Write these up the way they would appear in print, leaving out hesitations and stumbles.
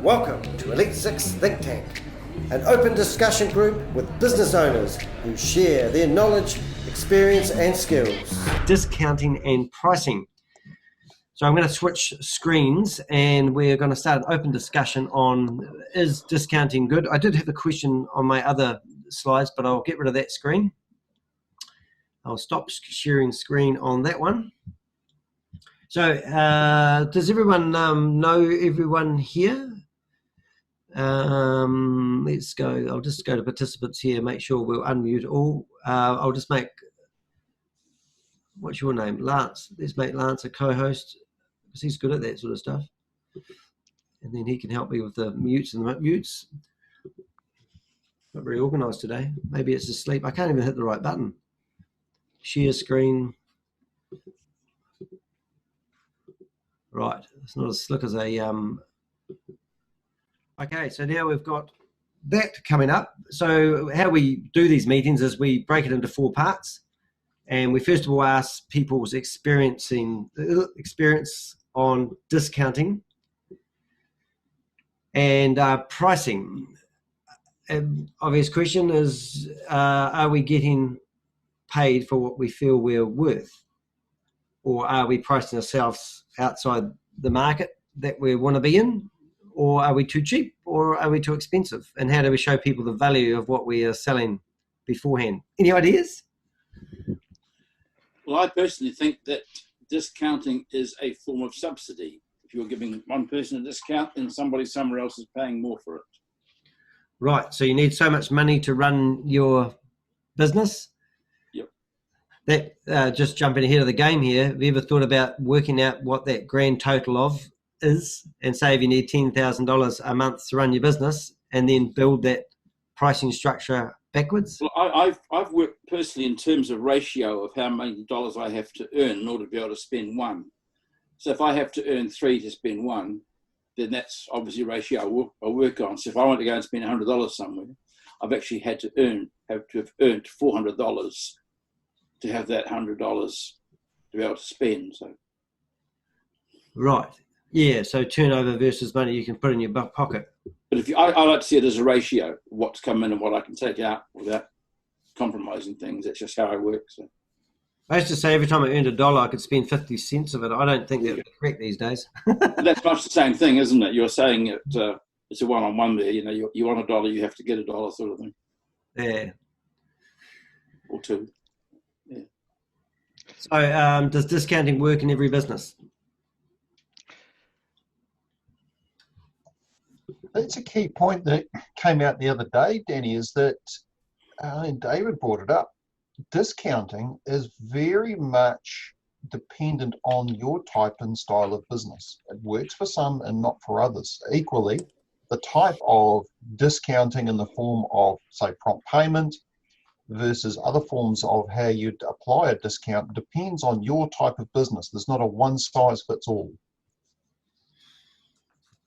Welcome to Elite 6 Think Tank, an open discussion group with business owners who share their knowledge, experience and skills. Discounting and pricing. So I'm going to switch screens and we're going to start an open discussion on, is discounting good? I did have a question on my other slides, but I'll get rid of that screen. I'll stop sharing screen on that one. So does everyone know everyone here? Let's go. I'll just go to participants here, make sure we'll unmute all. I'll just make, what's your name? Lance. Let's make Lance a co-host because he's good at that sort of stuff. And then he can help me with the mutes and the mutes. Not very organized today. Maybe it's asleep. I can't even hit the right button. Share screen. Right. It's not as slick as a... Okay, so now we've got that coming up. So how we do these meetings is we break it into 4 parts. And we first of all ask people's experience on discounting and pricing. Obvious question is, are we getting paid for what we feel we're worth? Or are we pricing ourselves outside the market that we want to be in? Or are we too cheap, or are we too expensive? And how do we show people the value of what we are selling beforehand? Any ideas? Well, I personally think that discounting is a form of subsidy. If you're giving one person a discount, then somebody somewhere else is paying more for it. Right, so you need so much money to run your business? Yep. That just jumping ahead of the game here, have you ever thought about working out what that grand total of is, and say if you need $10,000 a month to run your business, and then build that pricing structure backwards? Well, I've worked personally in terms of ratio of how many dollars I have to earn in order to be able to spend one. So if I have to earn 3 to spend 1, then that's obviously a ratio I work on. So if I want to go and spend $100 somewhere, I've actually had to have earned $400 to have that $100 to be able to spend. So. Right. Yeah, so turnover versus money you can put in your back pocket. But I like to see it as a ratio, what's come in and what I can take out without compromising things. That's just how I work. So. I used to say every time I earned $1, I could spend 50 cents of it. I don't think that would be correct these days. That's much the same thing, isn't it? You're saying it's a one-on-one there. You know, you want $1, you have to get $1 sort of thing. Yeah. Or 2. Yeah. So does discounting work in every business? That's a key point that came out the other day, Danny, is that, and David brought it up, discounting is very much dependent on your type and style of business. It works for some and not for others. Equally, the type of discounting in the form of, say, prompt payment versus other forms of how you'd apply a discount depends on your type of business. There's not a one-size-fits-all.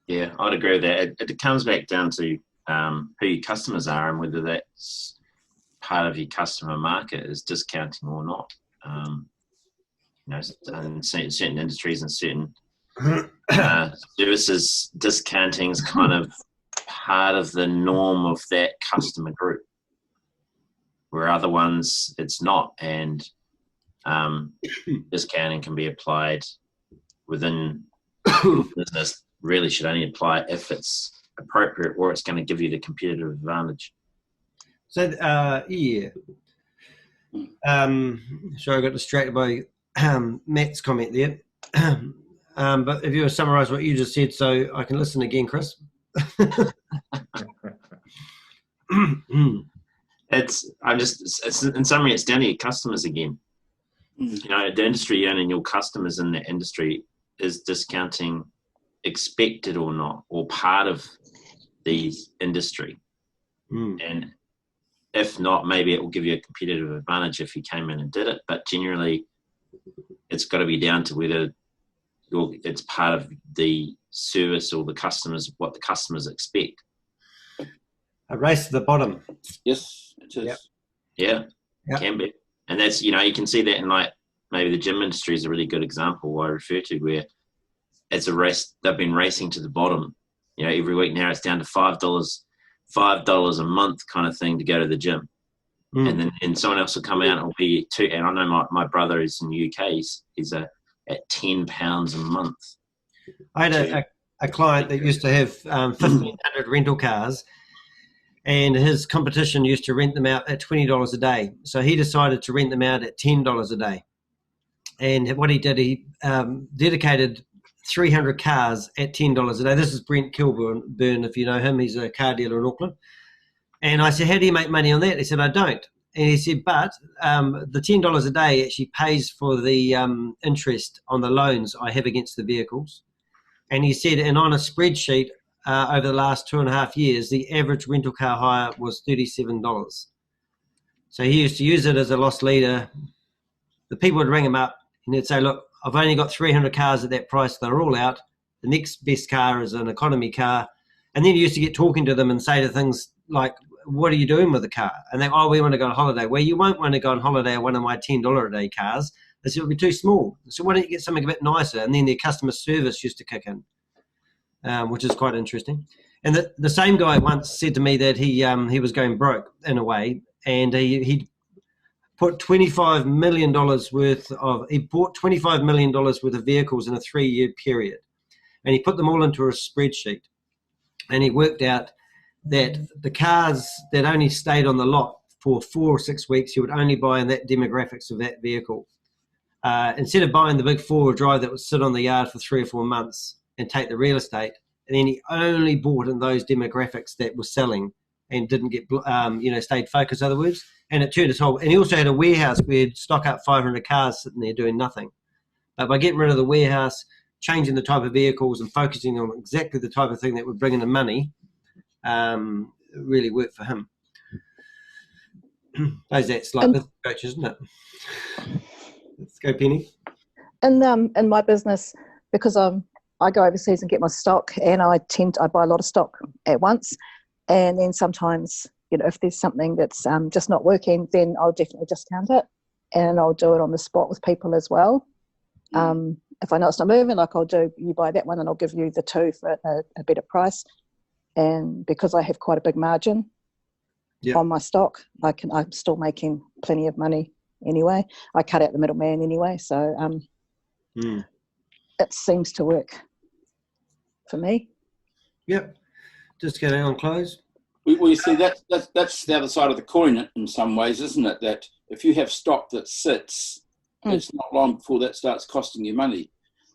Yeah, I'd agree with that. It comes back down to who your customers are and whether that's part of your customer market is discounting or not. In certain industries and certain services, discounting is kind of part of the norm of that customer group, where other ones it's not. And discounting can be applied within business. Really should only apply if it's appropriate or it's going to give you the competitive advantage. So, yeah. Sorry, I got distracted by Matt's comment there. But if you were to summarise what you just said, so I can listen again, Chris. It's in summary, it's down to your customers again. You know, the industry you're in and your customers in the industry, is discounting expected or not, or part of the industry. And if not, maybe it will give you a competitive advantage if you came in and did it. But generally, it's got to be down to whether it's part of the service or the customers, what the customers expect. A race to the bottom. Yes, it is. Yep. Yeah, can be. And that's, you can see that in like maybe the gym industry is a really good example I refer to, where it's a race. They've been racing to the bottom You know, every week now it's down to $5 a month kind of thing to go to the gym. And then someone else will come out and will be two. And I know my brother is in the UK. He's at £10 a month. I had a client that used to have 1,500 rental cars, and his competition used to rent them out at $20 a day. So he decided to rent them out at $10 a day. And what he did, he dedicated 300 cars at $10 a day. This is Brent Kilburn, if you know him. He's a car dealer in Auckland. And I said, how do you make money on that? He said, I don't. And he said, but the $10 a day actually pays for the interest on the loans I have against the vehicles. And he said, and on a spreadsheet over the last 2.5 years, the average rental car hire was $37. So he used to use it as a loss leader. The people would ring him up and he'd say, look, I've only got 300 cars at that price. They're all out. The next best car is an economy car. And then he used to get talking to them and say to things like, what are you doing with the car? And they, we want to go on holiday. Well, you won't want to go on holiday on one of my $10 a day cars. They said, it'll be too small. So why don't you get something a bit nicer? And then their customer service used to kick in, which is quite interesting. And the same guy once said to me that he was going broke in a way, and he put $25 million he bought $25 million worth of vehicles in a 3-year period. And he put them all into a spreadsheet. And he worked out that the cars that only stayed on the lot for 4 or 6 weeks, he would only buy in that demographics of that vehicle. Instead of buying the big 4-wheel drive that would sit on the yard for 3 or 4 months and take the real estate, and then he only bought in those demographics that were selling and didn't get, stayed focused, in other words. And it turned his whole, and he also had a warehouse where he'd stock up 500 cars sitting there doing nothing. But by getting rid of the warehouse, changing the type of vehicles and focusing on exactly the type of thing that would bring in the money, really worked for him. Suppose that's like business coach, isn't it? Let's go, Penny. In my business, because I go overseas and get my stock, and I buy a lot of stock at once, and then sometimes, if there's something that's just not working, then I'll definitely discount it, and I'll do it on the spot with people as well. If I know it's not moving, like I'll do, you buy that one and I'll give you the 2 for a better price. And because I have quite a big margin on my stock, I'm still making plenty of money anyway. I cut out the middleman anyway, so it seems to work for me. Yep. Just getting on close. Well, you see, that's the other side of the coin in some ways, isn't it? That if you have stock that sits, it's not long before that starts costing you money.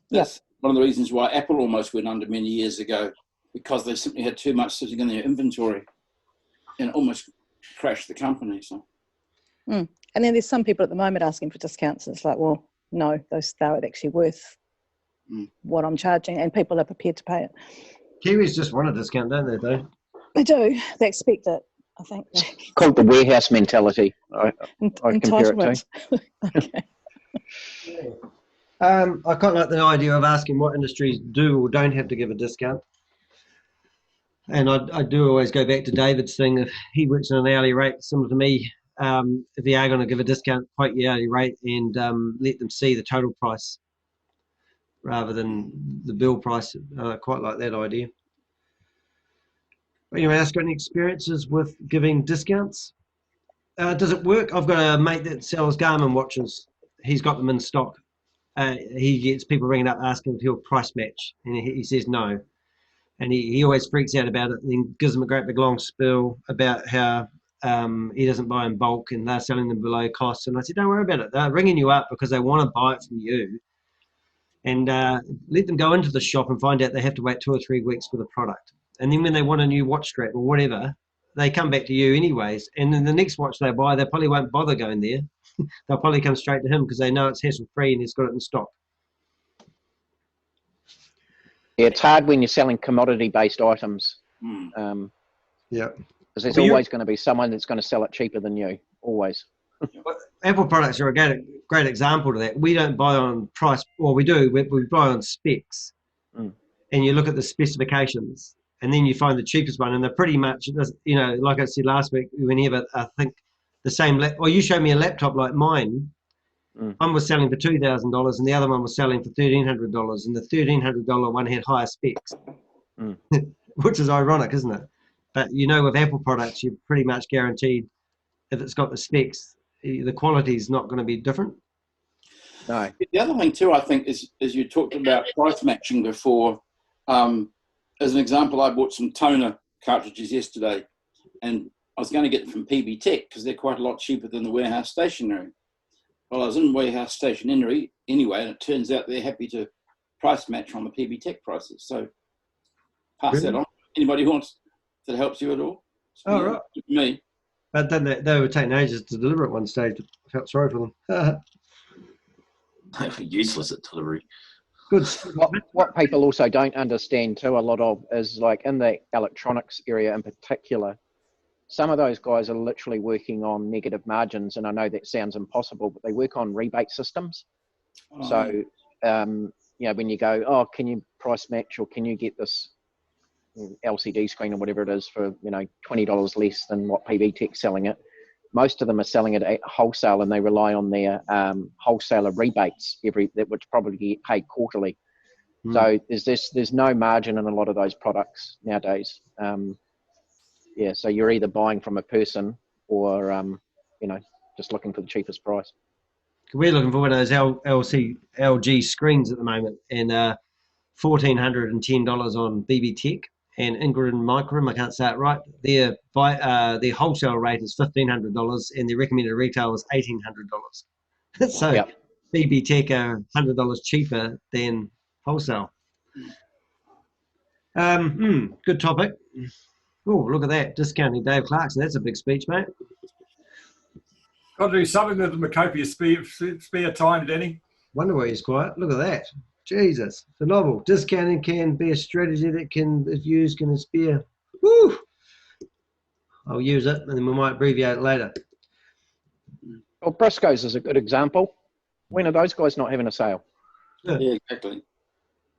That's one of the reasons why Apple almost went under many years ago, because they simply had too much sitting in their inventory and almost crashed the company. So. And then there's some people at the moment asking for discounts. It's like, well, no, they're actually worth what I'm charging, and people are prepared to pay it. Kiwis just want a discount, don't they, though? They do. They expect it, I think. It's called the warehouse mentality. I compare it to. Okay. I quite like the idea of asking what industries do or don't have to give a discount. And I do always go back to David's thing. If he works on an hourly rate similar to me, if they are going to give a discount, quote the hourly rate and let them see the total price rather than the bill price. I quite like that idea. Anyone else got any experiences with giving discounts? Does it work? I've got a mate that sells Garmin watches. He's got them in stock. He gets people ringing up asking if he'll price match, and he says no. And he always freaks out about it and then gives them a great big long spiel about how he doesn't buy in bulk and they're selling them below cost. And I said, don't worry about it. They're ringing you up because they want to buy it from you. And let them go into the shop and find out they have to wait 2 or 3 weeks for the product. And then when they want a new watch strap or whatever, they come back to you anyways. And then the next watch they buy, they probably won't bother going there. They'll probably come straight to him because they know it's hassle-free and he's got it in stock. Yeah, it's hard when you're selling commodity-based items. Yeah. Because there's always going to be someone that's going to sell it cheaper than you, always. Apple products are a great example to that. We don't buy on price, or we do, we buy on specs. And you look at the specifications, and then you find the cheapest one, and they're pretty much, like I said last week, whenever I think the same, you showed me a laptop like mine. One was selling for $2,000 and the other one was selling for $1,300, and the $1,300 one had higher specs. which is ironic, isn't it? But you know, with Apple products, you're pretty much guaranteed if it's got the specs, the quality is not going to be different. No. The other thing too, I think, is you talked about price matching before. As an example, I bought some toner cartridges yesterday, and I was going to get them from PB Tech because they're quite a lot cheaper than the warehouse stationery. Well, I was in warehouse stationery anyway, and it turns out they're happy to price match on the PB Tech prices. So pass that on. Anybody who wants, if that helps you at all? Oh, right. Me. But then they were taking ages to deliver at one stage. I felt sorry for them. They were useless at delivery. Good. What people also don't understand too, a lot of, is like in the electronics area in particular, some of those guys are literally working on negative margins, and I know that sounds impossible, but they work on rebate systems. Oh. So, you know, when you go, oh, can you price match, or can you get this LCD screen or whatever it is for, you know, $20 less than what PB Tech's selling it, most of them are selling it at wholesale, and they rely on their wholesaler rebates which probably get paid quarterly. So there's no margin in a lot of those products nowadays. Yeah, so you're either buying from a person or you know, just looking for the cheapest price. We're looking for one of those LG screens at the moment, and $1,410 on BB Tech. And Ingrid and Micron, I can't say it right, their wholesale rate is $1,500 and their recommended retail is $1,800. So yep. BB Tech are $100 cheaper than wholesale. Good topic. Oh, look at that, discounting Dave Clarkson. That's a big speech, mate. Got to do something with the Macopia spare time, Danny. Wonder why he's quiet. Look at that. Jesus, it's a novel. Discounting can be a strategy that can, if used, can inspire. Woo! I'll use it, and then we might abbreviate it later. Well, Briscoe's is a good example. When are those guys not having a sale? Yeah, exactly.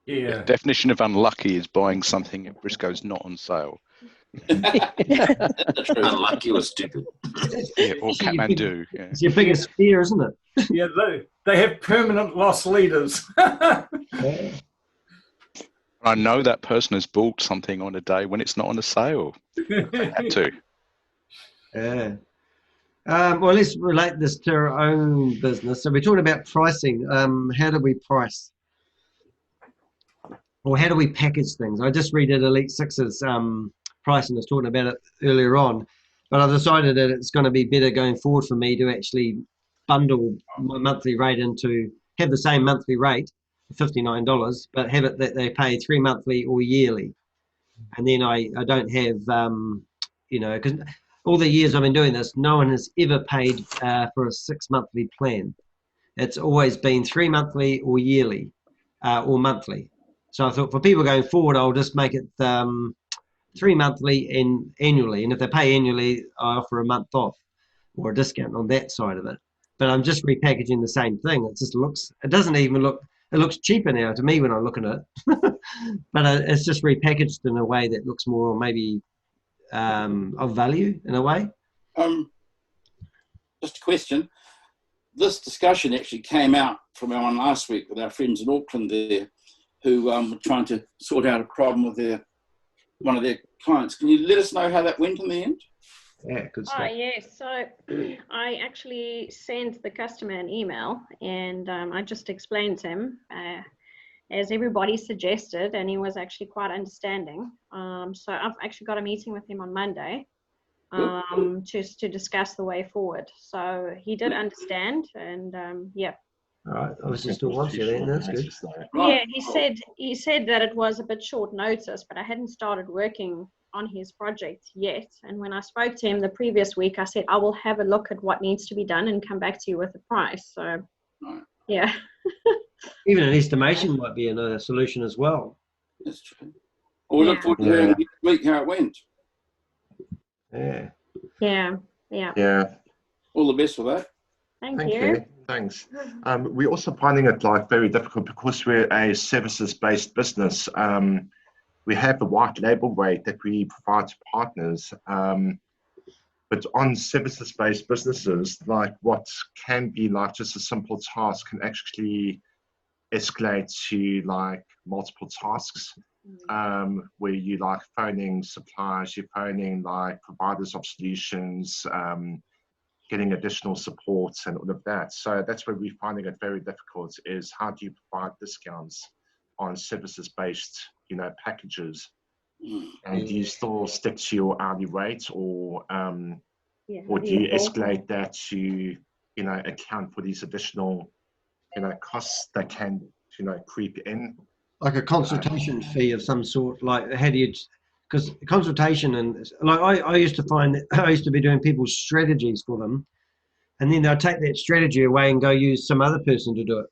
Yeah. The definition of unlucky is buying something at Briscoe's not on sale. Unlucky or stupid. Yeah, or Kathmandu. Yeah. It's your biggest fear, isn't it? Yeah, they have permanent loss leaders. Yeah. I know that person has bought something on a day when it's not on a sale. They had to. Yeah. Well, let's relate this to our own business. So we're talking about pricing. How do we price? Or how do we package things? I just redid Elite Six's pricing. I was talking about it earlier on, but I've decided that it's going to be better going forward for me to actually bundle my monthly rate into, have the same monthly rate, $59, but have it that they pay 3 monthly or yearly. And then I don't have, you know, because all the years I've been doing this, no one has ever paid for a 6 monthly plan. It's always been 3 monthly or yearly or monthly. So I thought for people going forward, I'll just make it 3 monthly and annually. And if they pay annually, I offer a month off or a discount on that side of it. But I'm just repackaging the same thing. It just looks, it doesn't even look, it looking cheaper now to me when I'm looking at it. But it's just repackaged in a way that looks more maybe of value in a way. Just a question. This discussion actually came out from our one last week with our friends in Auckland there, who were trying to sort out a problem with one of their clients. Can you let us know how that went in the end? Yeah, good stuff. Yes. So I actually sent the customer an email, and I just explained to him, as everybody suggested, and he was actually quite understanding. So I've actually got a meeting with him on Monday just to discuss the way forward. So he did understand, and yeah. All right, obviously still wants you then, that's good. Yeah, he said that it was a bit short notice, but I hadn't started working on his project yet. And when I spoke to him the previous week, I said, I will have a look at what needs to be done and come back to you with a price. So, yeah. Even an estimation might be another solution as well. That's true. Well, we look forward to hearing next week how it went. Yeah. Yeah, yeah. Yeah. All the best for that. Thank you. Thanks. We're also finding it like very difficult because we're a services-based business. We have a white label rate that we provide to partners, but on services-based businesses, like what can be like just a simple task can actually escalate to like multiple tasks. where you like phoning suppliers, you're phoning like providers of solutions, getting additional support and all of that. So that's where we're finding it very difficult, is how do you provide discounts on services-based, packages? And do you still stick to your hourly rate, or do you escalate that to, account for these additional, costs that can, creep in? Like a consultation fee of some sort, like how do you, because consultation and like I used to find that I used to be doing people's strategies for them, and then they'll take that strategy away and go use some other person to do it.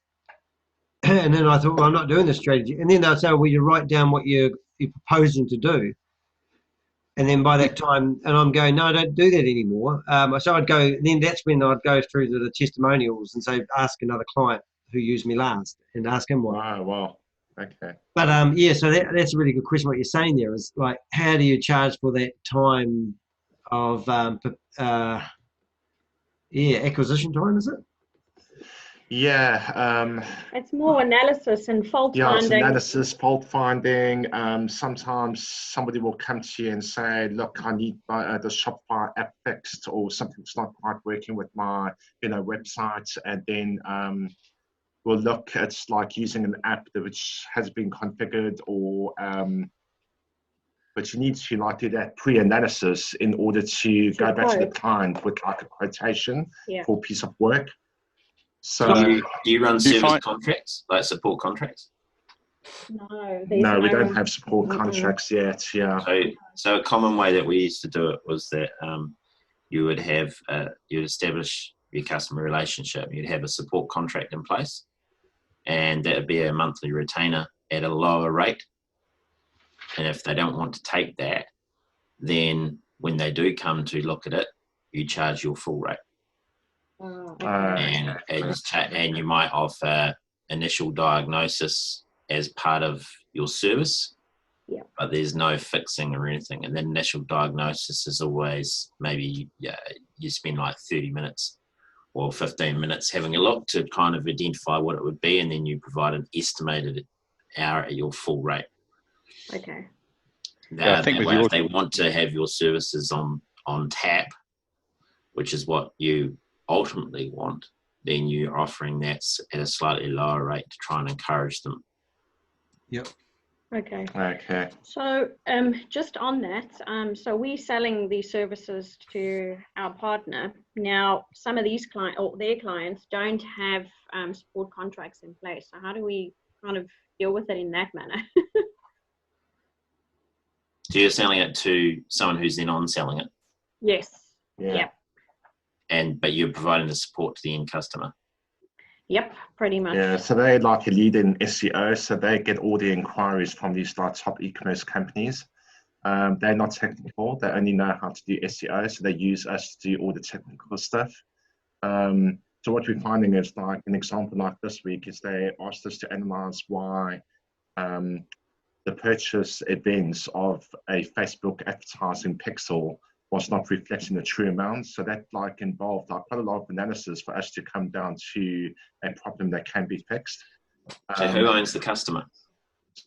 And then I thought, well, I'm not doing this strategy. And then they'll say, well, you write down what you're proposing to do. And then by that time, and I'm going, no, I don't do that anymore. So I'd go, then that's when I'd go through the testimonials and say, ask another client who used me last and ask him why. Oh, wow. Okay. But so that's a really good question. What you're saying there is like, how do you charge for that time of acquisition time? Is it? Yeah. It's more analysis and fault Yeah, it's finding. analysis, fault finding. Sometimes somebody will come to you and say, look, I need the Shopify app fixed, or something's not quite working with my, website. And then we'll look at like using an app which has been configured, or but you need to like do that pre-analysis in order to go back to the client with like a quotation for a piece of work. So do you run service contracts, like support contracts? No, we don't have support contracts yet. Yeah. So a common way that we used to do it was that you would establish your customer relationship. You'd have a support contract in place, and that would be a monthly retainer at a lower rate. And if they don't want to take that, then when they do come to look at it, you charge your full rate. And you might offer initial diagnosis as part of your service, but there's no fixing or anything. And the initial diagnosis is always maybe you spend like 30 minutes or 15 minutes having a look to kind of identify what it would be, and then you provide an estimated hour at your full rate. Okay. I think if they want to have your services on tap, which is what you ultimately want, then you're offering that at a slightly lower rate to try and encourage them. Yep. Okay. So just on that, so we're selling these services to our partner. Now, some of these clients or their clients don't have support contracts in place. So how do we kind of deal with it in that manner? So you're selling it to someone who's then on selling it? Yes. Yeah. But you're providing the support to the end customer? Yep, pretty much. Yeah, so they like a lead in SEO, so they get all the inquiries from these like top e-commerce companies. They're not technical, they only know how to do SEO, so they use us to do all the technical stuff. So what we're finding is, like an example like this week, is they asked us to analyze why the purchase events of a Facebook advertising pixel was not reflecting the true amount. So that like involved like quite a lot of analysis for us to come down to a problem that can be fixed. So who owns the customer?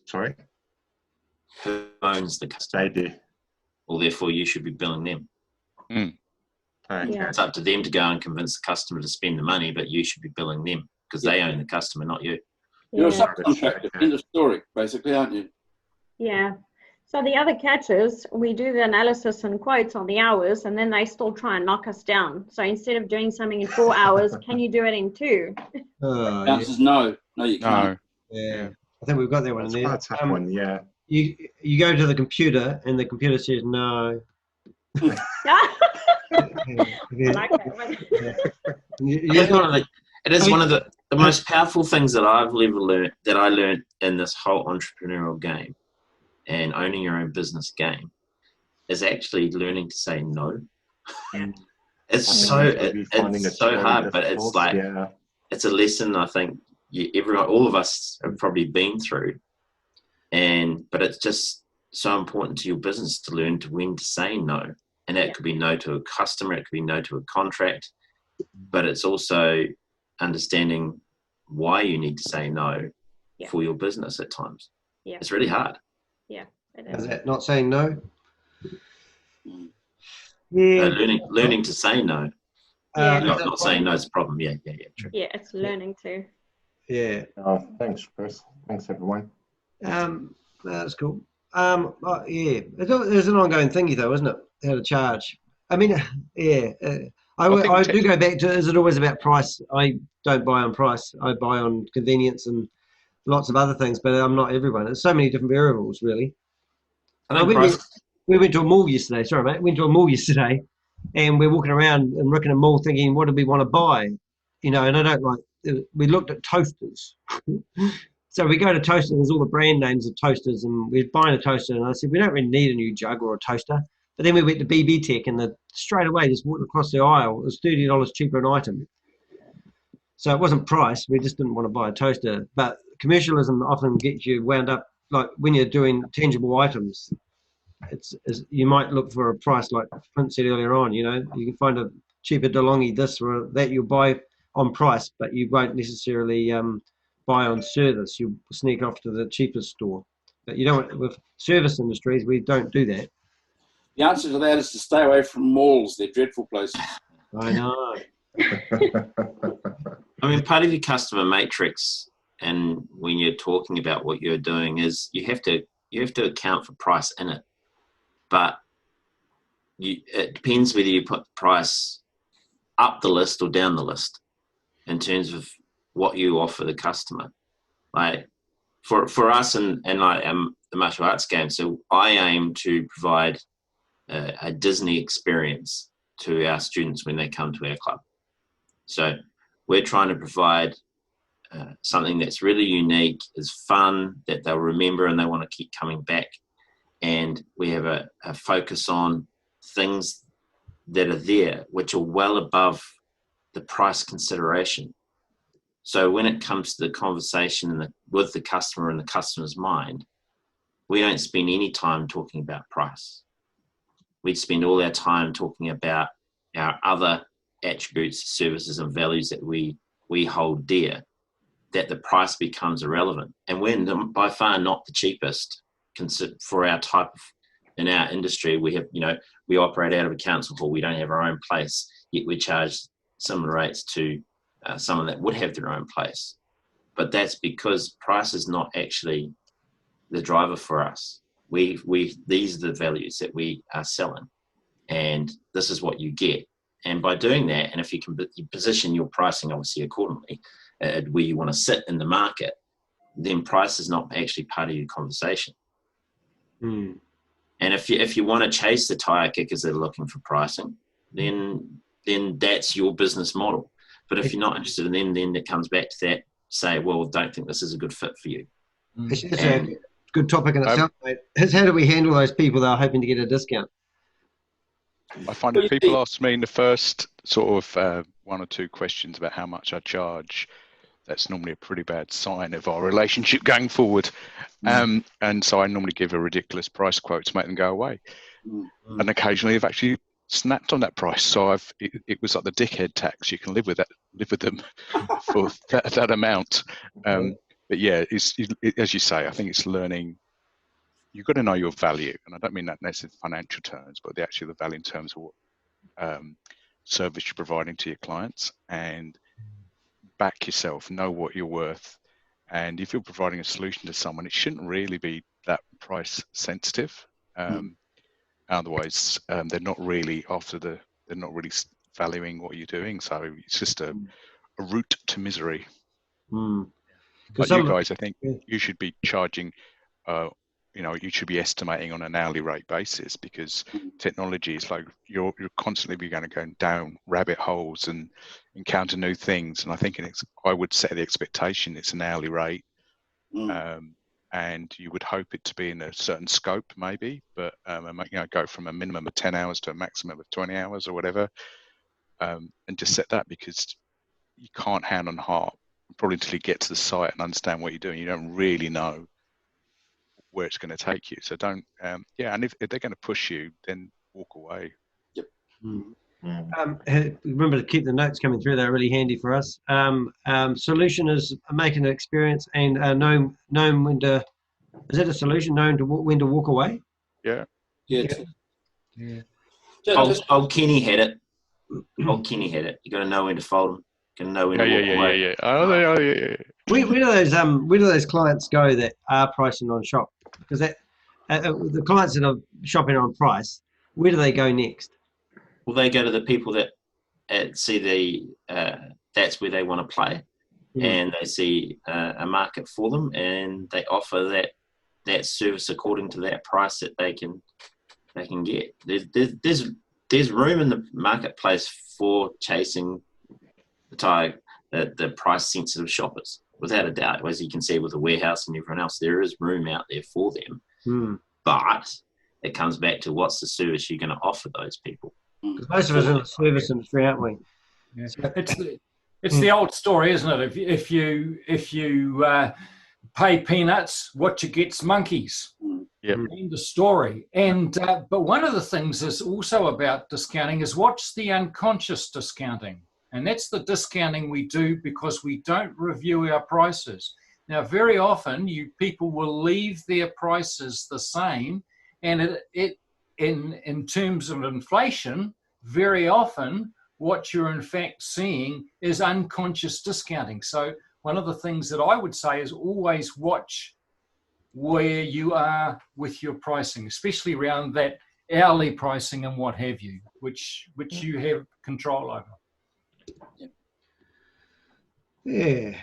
Sorry? Who owns the customer? They do. Well, therefore you should be billing them. Okay. Yeah. It's up to them to go and convince the customer to spend the money, but you should be billing them because they own the customer, not you. You're a subcontractor, end of story, basically, aren't you? Yeah. So the other catch is we do the analysis and quotes on the hours, and then they still try and knock us down. So instead of doing something in 4 hours, can you do it in 2? The answer is no. No, you can't. Yeah. I think we've got that one in there. That's quite a tough one, yeah. You go to the computer and the computer says no. I like that one. It is one of the most powerful things that I've ever learned, that I learned in this whole entrepreneurial game and owning your own business game, is actually learning to say no. It's so hard, but it's like it's a lesson I think all of us have probably been through, but it's just so important to your business to learn when to say no. And that could be no to a customer, it could be no to a contract, but it's also understanding why you need to say no for your business at times. It's really hard. Yeah, it Is is. that not saying no? Mm. Yeah. Learning to say no. Yeah, Is that Not saying no is a problem. Yeah, true. yeah, it's learning to. Yeah. Thanks, Chris. Thanks, everyone. That's cool. Yeah, there's an ongoing thingy though, isn't it? How to charge. I mean, yeah. I do go back to, is it always about price? I don't buy on price. I buy on convenience and lots of other things, but I'm not everyone. There's so many different variables, really. I think price. We went to a mall yesterday. Sorry, mate. We went to a mall yesterday, and we're walking around in Rickenham Mall thinking, what do we want to buy? You know, and I don't like. We looked at toasters. So we go to toaster. There's all the brand names of toasters, and we're buying a toaster. And I said, we don't really need a new jug or a toaster. But then we went to BB Tech, and straight away, just walked across the aisle. It was $30 cheaper an item. So it wasn't price. We just didn't want to buy a toaster. But commercialism often gets you wound up. Like when you're doing tangible items, you might look for a price, like Clint said earlier on. You know, you can find a cheaper DeLonghi this or that. You'll buy on price, but you won't necessarily buy on service. You sneak off to the cheapest store. But you don't. With service industries, we don't do that. The answer to that is to stay away from malls. They're dreadful places. I know. I mean, part of your customer matrix, and when you're talking about what you're doing, is you have to account for price in it. But it depends whether you put the price up the list or down the list in terms of what you offer the customer. Like for us, and I am the martial arts game, so I aim to provide a Disney experience to our students when they come to our club. So we're trying to provide something that's really unique, is fun, that they'll remember and they want to keep coming back. And we have a focus on things that are there which are well above the price consideration. So when it comes to the conversation with the customer in the customer's mind, we don't spend any time talking about price. We spend all our time talking about our other attributes, services and values that we hold dear, that the price becomes irrelevant. And we're by far not the cheapest for our type of, in our industry. We have, we operate out of a council hall. We don't have our own place, yet we charge similar rates to someone that would have their own place. But that's because price is not actually the driver for us. These are the values that we are selling, and this is what you get. And by doing that, and if you can position your pricing obviously accordingly, where you want to sit in the market, then price is not actually part of your conversation. Mm. And if you want to chase the tire kickers that are looking for pricing, then that's your business model. But if you're not interested in them, then it comes back to that, say, well, don't think this is a good fit for you. It's a good topic in itself, mate. How do we handle those people that are hoping to get a discount? I find if people ask me in the first sort of 1 or 2 questions about how much I charge, that's normally a pretty bad sign of our relationship going forward. And so I normally give a ridiculous price quote to make them go away. And occasionally I've actually snapped on that price. So it was like the dickhead tax. You can live with them for that amount. But yeah, as you say, I think it's learning. You've got to know your value, and I don't mean that necessarily in financial terms, but the value in terms of what service you're providing to your clients, and back yourself, know what you're worth. And if you're providing a solution to someone, it shouldn't really be that price sensitive. Otherwise, they're not really valuing what you're doing. So it's just a route to misery. But you guys, I think you should be charging, you should be estimating on an hourly rate basis, because technology is like you're constantly going to go down rabbit holes and encounter new things. And I think I would set the expectation it's an hourly rate, and you would hope it to be in a certain scope, maybe, but go from a minimum of 10 hours to a maximum of 20 hours or whatever, and just set that, because you can't hand on heart probably until you get to the site and understand what you're doing. You don't really know where it's going to take you. So don't, and if they're going to push you, then walk away. Yep. Remember to keep the notes coming through. They're really handy for us. Solution is making an experience and knowing when to Is that a solution, knowing when to walk away? Yeah. Yeah. Yeah. Old Kenny had it. Old Kenny had it. You got to know when to fold them. You got to know when to walk away. Yeah. Oh, yeah. Where do those clients go that are pricing on shop? Because the clients that are shopping on price, where do they go next? Well, they go to the people that see that's where they want to play, and they see a market for them, and they offer that service according to that price that they can get. There's room in the marketplace for chasing the price sensitive shoppers, without a doubt. As you can see with the warehouse and everyone else, there is room out there for them. But it comes back to what's the service you're going to offer those people. Because most of us are in the service industry, aren't we? Yeah. It's the old story, isn't it? If you pay peanuts, what you get's monkeys. Yep. End of story. And but one of the things is also about discounting is what's the unconscious discounting, and that's the discounting we do because we don't review our prices. Now, very often, people will leave their prices the same, and in terms of inflation, very often what you're in fact seeing is unconscious discounting. So one of the things that I would say is always watch where you are with your pricing, especially around that hourly pricing and what have you, which you have control over. Yeah.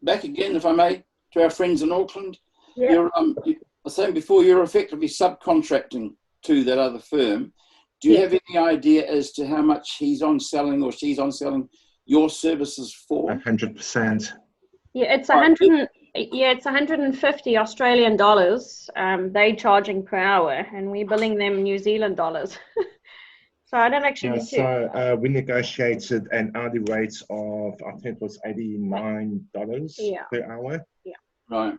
Back again, if I may, to our friends in Auckland. Yeah. You were saying before, you're effectively subcontracting to that other firm. Do you have any idea as to how much he's on selling or she's on selling your services for? 100%. Yeah, it's 100. Yeah, it's 150 Australian dollars. They charging per hour, and we're billing them New Zealand dollars. So I don't actually. So we negotiated an hourly rate of, I think it was $89 per hour. Yeah. Right.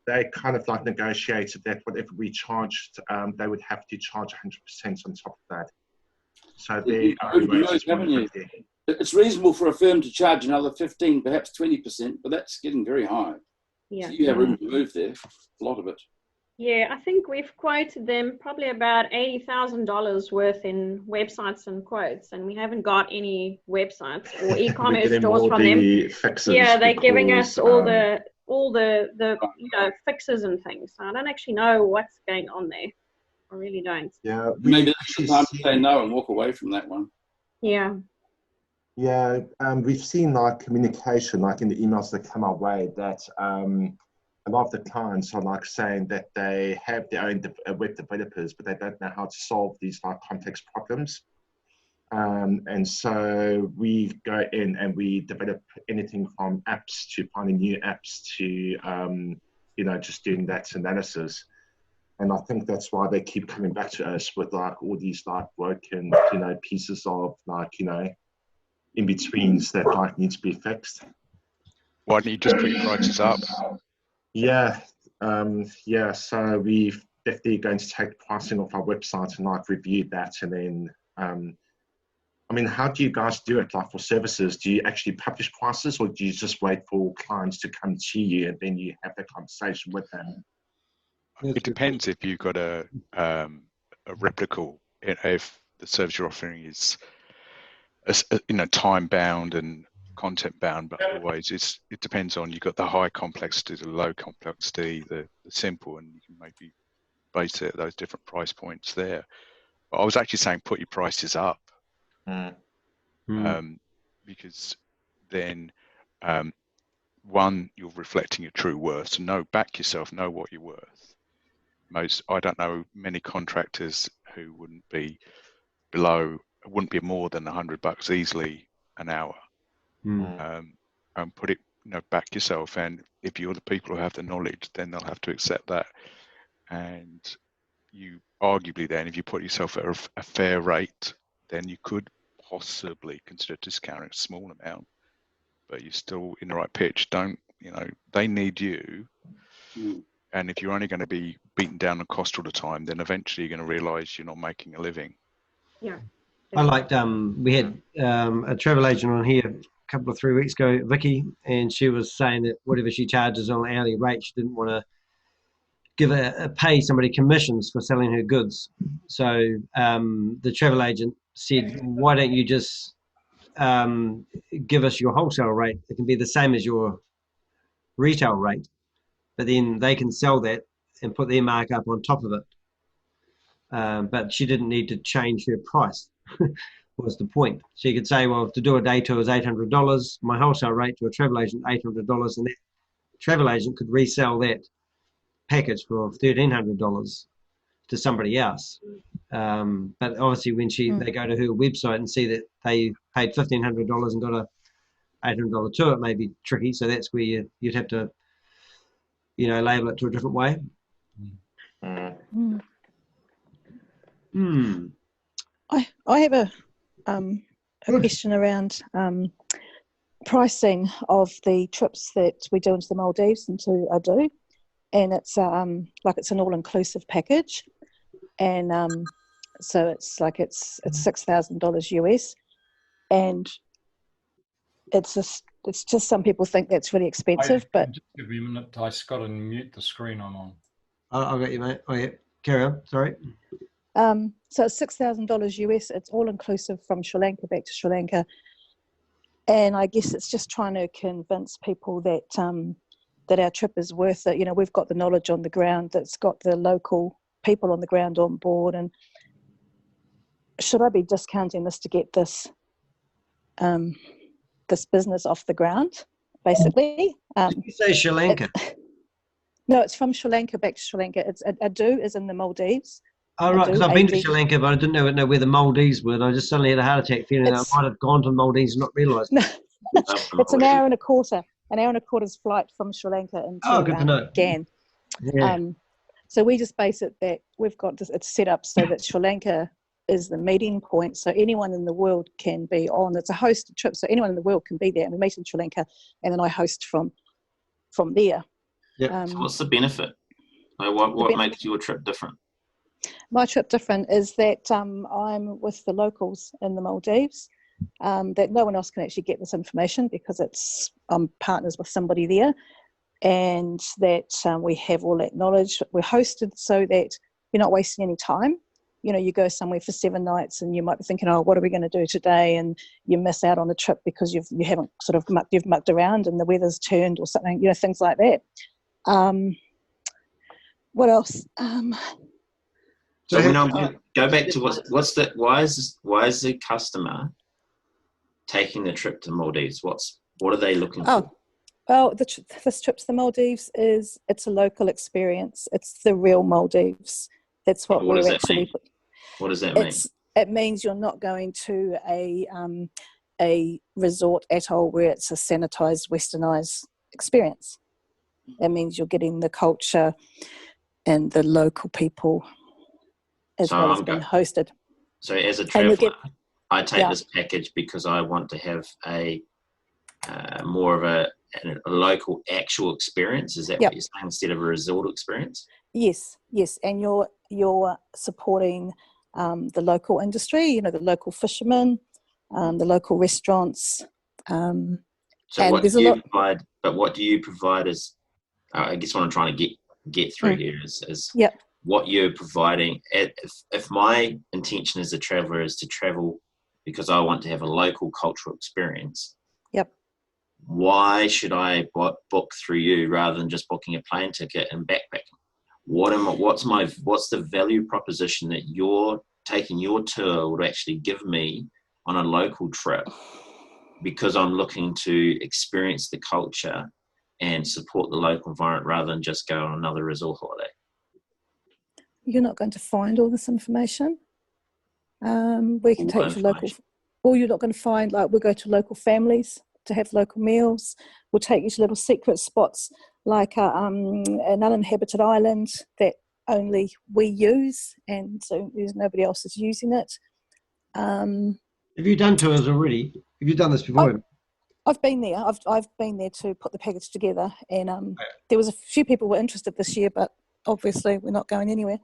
They kind of like negotiated that whatever we charged, they would have to charge 100% on top of that. So the hourly rate is 150. It's reasonable for a firm to charge another 15, perhaps 20%, but that's getting very high. Yeah. So you have room to move there, a lot of it. Yeah, I think we've quoted them probably about $80,000 worth in websites and quotes, and we haven't got any websites or e-commerce stores from them. Yeah, they're giving us all the fixes and things. So I don't actually know what's going on there. I really don't. Yeah, maybe that's the time to say no and walk away from that one. Yeah. Yeah, we've seen like communication, like in the emails that come our way, that a lot of the clients are like saying that they have their own web developers, but they don't know how to solve these like complex problems. And so we go in and we develop anything from apps to finding new apps to, just doing that analysis. And I think that's why they keep coming back to us with like all these like broken, pieces of like, in-betweens that like need to be fixed. Why don't you just put your prices up? Yeah. So we've definitely going to take pricing off our website and like review that. And then, how do you guys do it? Like for services, do you actually publish prices or do you just wait for clients to come to you and then you have the conversation with them? It depends if you've got a replicable, if the service you're offering is time bound and content bound, but always it depends on, you've got the high complexity, the low complexity, the simple, and you can maybe base it at those different price points there. But I was actually saying put your prices up, because then one, you're reflecting your true worth. So back yourself, know what you're worth. I don't know many contractors who wouldn't be more than $100 easily an hour. And put it back yourself, and if you're the people who have the knowledge, then they'll have to accept that. And you arguably then, if you put yourself at a fair rate, then you could possibly consider discounting a small amount, but you're still in the right pitch. They need you. And if you're only going to be beaten down on cost all the time, then eventually you're going to realize you're not making a living. Yeah. I liked, we had a travel agent on here a couple of 3 weeks ago, Vicky, and she was saying that whatever she charges on an hourly rate, she didn't want to pay somebody commissions for selling her goods. So the travel agent said, why don't you just give us your wholesale rate? It can be the same as your retail rate, but then they can sell that and put their markup on top of it. But she didn't need to change her price, was the point. She could say, well, to do a day tour is $800, my wholesale rate to a travel agent, $800, and that travel agent could resell that package for $1,300 to somebody else. But obviously when they go to her website and see that they paid $1,500 and got a $800 tour, it may be tricky. So that's where you'd have to, label it to a different way. I have a question around pricing of the trips that we do into the Maldives and to Adu, and it's it's an all-inclusive package, and so it's $6,000 US, and it's just some people think that's really expensive, but just give me a minute. I just got to mute the screen I'm on. I got you, mate. Oh yeah, carry on. Sorry. So it's $6,000 US. It's all inclusive from Sri Lanka back to Sri Lanka, and I guess it's just trying to convince people that that our trip is worth it. We've got the knowledge on the ground. That's got the local people on the ground on board. And should I be discounting this to get this this business off the ground, basically? Did you say Sri Lanka? No, it's from Sri Lanka back to Sri Lanka. It's Adu is in the Maldives. Oh, right, because I've been to Sri Lanka, but I didn't know where the Maldives were. And I just suddenly had a heart attack feeling that I might have gone to the Maldives and not realised. No, it's an hour and a quarter's flight from Sri Lanka into good to know. Gan. Yeah. So we just base it that we've got this, it's set up so that Sri Lanka is the meeting point. So anyone in the world can be on. It's a hosted trip, so anyone in the world can be there. And we meet in Sri Lanka, and then I host from there. Yeah. So what's the benefit? What makes your trip different? My trip different is that I'm with the locals in the Maldives, that no one else can actually get this information because I'm partners with somebody there, and that we have all that knowledge. We're hosted so that you're not wasting any time. You go somewhere for 7 nights and you might be thinking, oh, what are we going to do today? And you miss out on the trip because you haven't sort of mucked around and the weather's turned or something, things like that. What else? So when I go back to why is the customer taking the trip to Maldives? What are they looking for? Well, this trip to the Maldives it's a local experience. It's the real Maldives. That's what we're actually. What does that mean? It means you're not going to a resort atoll where it's a sanitized, westernized experience. It means you're getting the culture and the local people as well as being hosted. So as a traveller, I take this package because I want to have a more of a local actual experience. Is that what you're saying, instead of a resort experience? Yes, and you're supporting the local industry. The local fishermen, the local restaurants. So what do you provide? But what do you provide is, I guess what I'm trying to get through here is what you're providing. If my intention as a traveller is to travel because I want to have a local cultural experience, why should I book through you rather than just booking a plane ticket and backpacking? What's the value proposition that you're taking your tour would actually give me on a local trip, because I'm looking to experience the culture and support the local environment rather than just go on another resort holiday? You're not going to find all this information. We can take you to local, or you're not going to find, we'll go to local families to have local meals. We'll take you to little secret spots like an uninhabited island that only we use, and so nobody else is using it. Have you done tours already? Have you done this before? I've been there. I've been there to put the package together, and there was a few people were interested this year, but obviously we're not going anywhere.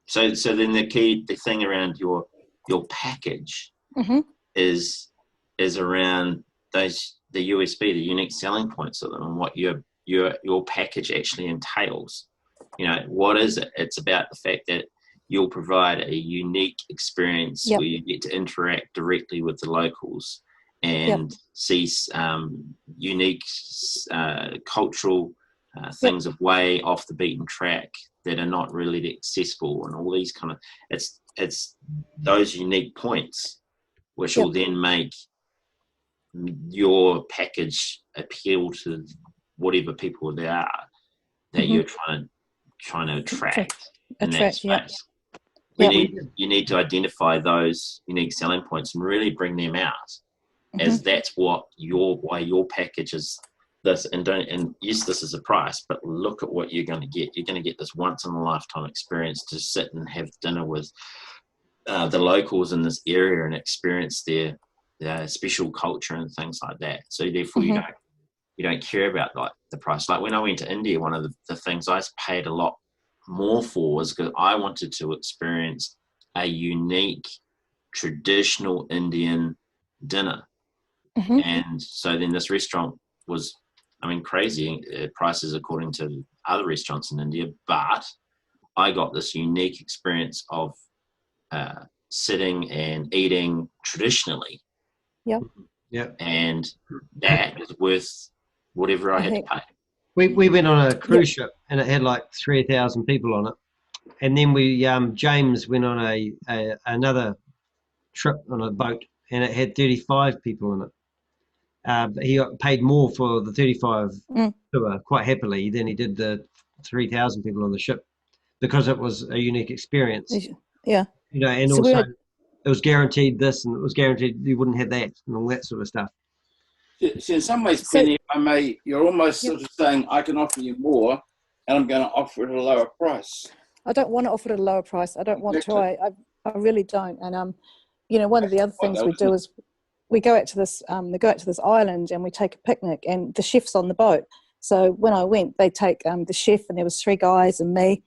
So then the thing around your package is around the USP, the unique selling points of them, and what your package actually entails. You know, what is it? It's about the fact that you'll provide a unique experience Yep. where you get to interact directly with the locals and see unique cultural things of way off the beaten track that are not really accessible, and all these kind of, it's those unique points which will then make your package appeal to whatever people there are that you're trying to attract in that space. You need to identify those unique selling points and really bring them out as that's what why your package is this, and yes, this is a price, but look at what you're going to get. You're going to get this once in a lifetime experience to sit and have dinner with the locals in this area and experience their special culture and things like that. So therefore you don't care about like the price. Like when I went to India, one of the things I paid a lot more for was because I wanted to experience a unique traditional Indian dinner. And so then this restaurant was, I mean, crazy prices according to other restaurants in India, but I got this unique experience of sitting and eating traditionally. And that is worth whatever I had to pay. We went on a cruise ship and it had like 3,000 people on it. And then James went on another trip on a boat and it had 35 people in it. But he got paid more for the 35 tour quite happily than he did the 3,000 people on the ship because it was a unique experience. Yeah. You know, and so also it was guaranteed this and it was guaranteed you wouldn't have that and all that sort of stuff. So in some ways, Penny, if I may, you're almost sort of saying I can offer you more and I'm going to offer it at a lower price. I don't want to offer it at a lower price. I don't want to. I really don't. And you know, one of the other things we do is we go out to this island and we take a picnic, and the chef's on the boat. So when I went, they take the chef, and there was 3 guys and me,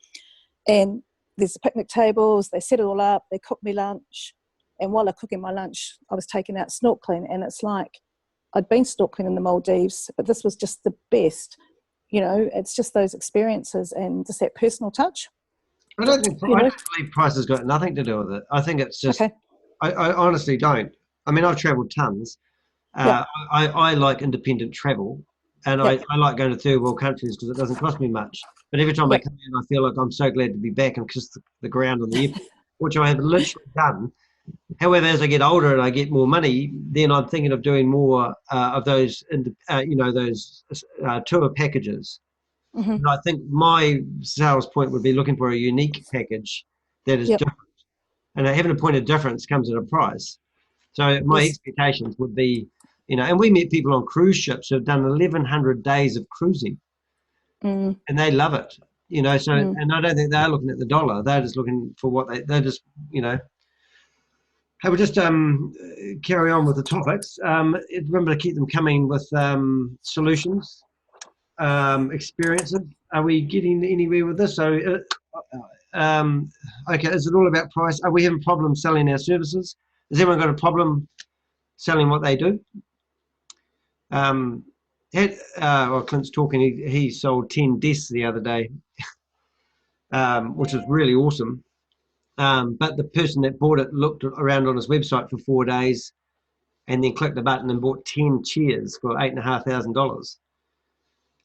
and there's the picnic tables. They set it all up. They cook me lunch, and while they're cooking my lunch, I was taken out snorkeling, and it's like I'd been snorkeling in the Maldives, but this was just the best. You know, it's just those experiences and just that personal touch. I don't believe price has got nothing to do with it. I think it's just, I honestly don't. I mean, I've travelled tons. I like independent travel, and I like going to third world countries because it doesn't cost me much. But every time I come in, I feel like I'm so glad to be back and kiss the ground on the airport, which I have literally done. However, as I get older and I get more money, then I'm thinking of doing more of those, those tour packages. And I think my sales point would be looking for a unique package that is different. And having a point of difference comes at a price. So my expectations would be, and we met people on cruise ships who have done 1,100 days of cruising. And they love it, so, and I don't think they're looking at the dollar. They're just looking for what they're just, Hey, we'll just carry on with the topics. Remember to keep them coming with solutions, experiences. Are we getting anywhere with this? So, okay, is it all about price? Are we having problems selling our services? Has everyone got a problem selling what they do? Clint's talking. He sold 10 desks the other day, which is really awesome. But the person that bought it looked around on his website for 4 days and then clicked the button and bought 10 chairs for $8,500.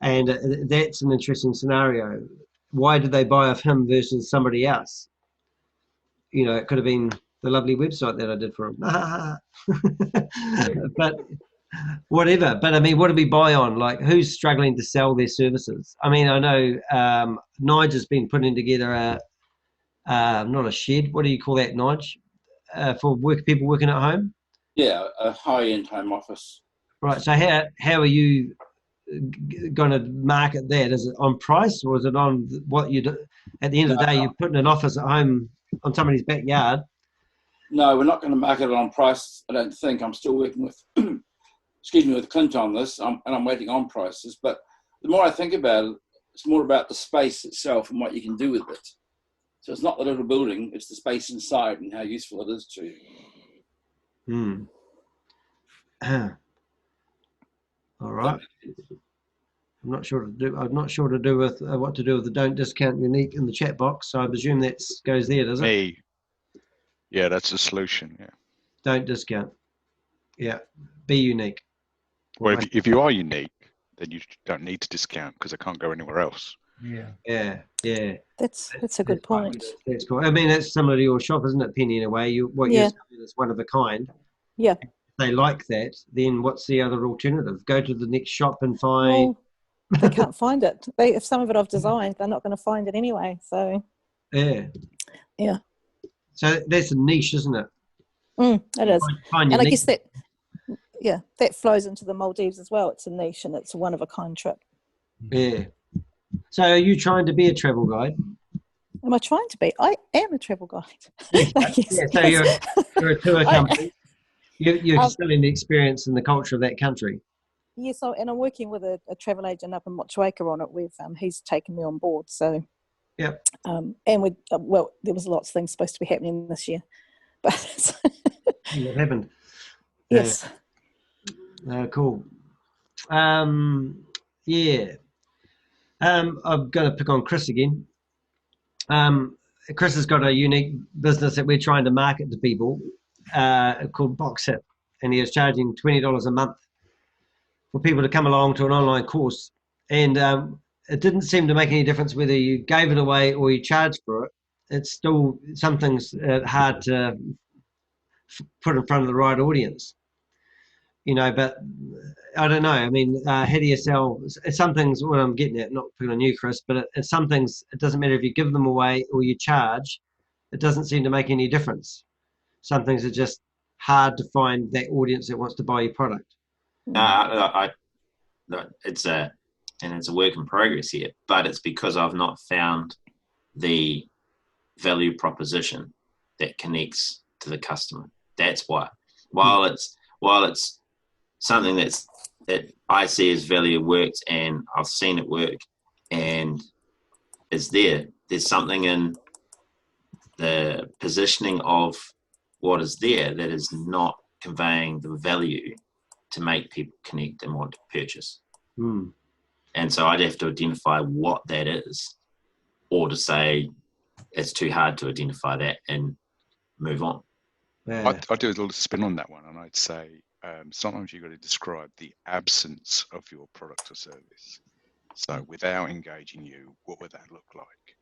And that's an interesting scenario. Why did they buy off him versus somebody else? It could have been the lovely website that I did for him. But whatever. But I mean, what do we buy on? Like, who's struggling to sell their services? I mean, I know Nigel's been putting together not a shed. What do you call that, Nige? For people working at home? Yeah, a high-end home office. Right. So how are you going to market that? Is it on price, or is it on what you do? At the end of the day, you're putting an office at home on somebody's backyard. No, we're not going to market it on price. I don't think. I'm still working with, with Clint on this, and I'm waiting on prices. But the more I think about it, it's more about the space itself and what you can do with it. So it's not the little building; it's the space inside and how useful it is to you. All right. I'm not sure to do with what to do with the don't discount unique in the chat box. So I presume that goes there, does it? Me. Yeah, that's the solution. Yeah. Don't discount. Yeah. Be unique. Well, if you are unique, then you don't need to discount because I can't go anywhere else. Yeah. That's a good point. That's cool. I mean, that's similar to your shop, isn't it, Penny? In a way, you're saying is one of a kind. Yeah. If they like that, then what's the other alternative? Go to the next shop and find. Well, they can't find it. If some of it I've designed, they're not going to find it anyway. So. Yeah. So that's a niche, isn't it? It is, and I guess that flows into the Maldives as well. It's a niche and it's a one of a kind trip. Yeah. So are you trying to be a travel guide? Am I trying to be? I am a travel guide. So you're a tour company. You're still in the experience and the culture of that country. Yes, and I'm working with a travel agent up in Motueka on it. He's taken me on board. So. Yep. And we there was lots of things supposed to be happening this year, but what happened? Yes. Cool. I'm going to pick on Chris again. Chris has got a unique business that we're trying to market to people called BoxHip, and he is charging $20 a month for people to come along to an online course. And it didn't seem to make any difference whether you gave it away or you charged for it. It's still something's hard to put in front of the right audience, but I don't know. I mean, how do you sell? Some things, what I'm getting at, not picking on you, Chris, but it's some things, it doesn't matter if you give them away or you charge, it doesn't seem to make any difference. Some things are just hard to find that audience that wants to buy your product. It's a work in progress here, but it's because I've not found the value proposition that connects to the customer. That's why. While it's something that I see as value works, and I've seen it work, and there's something in the positioning of what is there that is not conveying the value to make people connect and want to purchase. And so I'd have to identify what that is, or to say it's too hard to identify that and move on. I'd do a little spin on that one, and I'd say sometimes you've got to describe the absence of your product or service. So without engaging you, what would that look like?